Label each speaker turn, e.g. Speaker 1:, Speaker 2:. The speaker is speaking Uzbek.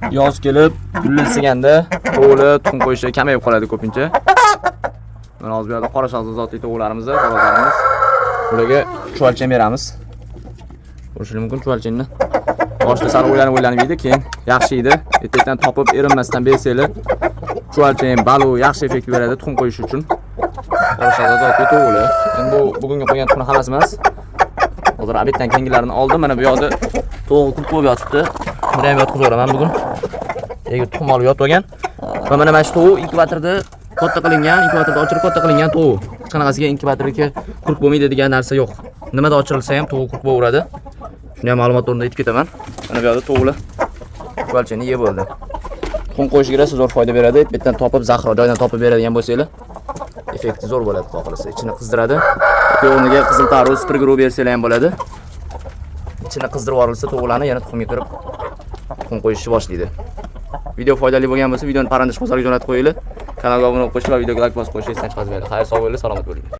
Speaker 1: Yoz kelib, gulli isiganda to'g'li tuxum qo'yishi kamayib qoladi ko'pincha. Mana hozir bu yerda qora shahzo zotli to'g'larimizni, qoralarimiz. Ularga chuvalchang beramiz. Ko'rishingiz mumkin chuvalchangni. Boshda sal o'ylanib yeydi, keyin yaxshi yeydi. Ertadan topib erinmasdan bersanglar, chuvalchang, balu yaxshi effekt beradi tuxum qo'yish uchun. Qora shahzo zotli to'g'li. Endi bu bugungi qo'ygan tuxumni hammasi emas. Hozir abetdan keyingilarini oldim. Mana bu yoqda to'g'ri qilib qo'yib yotibdi. Buni ham yotqizib yuboraman bugun. Ega tuxum olib yotib olgan. Va mana shu tovuq inkubatorda katta qilingan, inkubatorda ochirib katta qilingan tovuq. Hech qanaqasiga inkubatorga qurq bo'lmaydi degan narsa yo'q. Nimada ochirilsa ham tovuq qurq bo'laveradi. Shuni ham ma'lumot o'rnida aytib ketaman. Mana bu yerda tovuqlar chuvalchangni yeb bo'ldi. Tuxum qo'yishga rosa zo'r foyda beradi. Bu yerdan topib zahro joydan topib beradigan bo'lsanglar, effekti zo'r bo'ladi, xohlasa. Ichini qizdiradi. O'rniga qizil tarvuz, spirgru bersanglar ham bo'ladi. Ichini qizdirib yuborilsa, tovuqlarni yana tuxumga kirib tuxum qo'yishni boshlaydi. Video foydali bo'lgan bo'lsa, videoni parandash bozoriga jo'natib qo'yinglar. Kanalga obuna bo'lib qo'yish va videoga like bosib qo'yishingizni chiqazmaydi. Xayr, sog' bo'linglar, salomat bo'ling.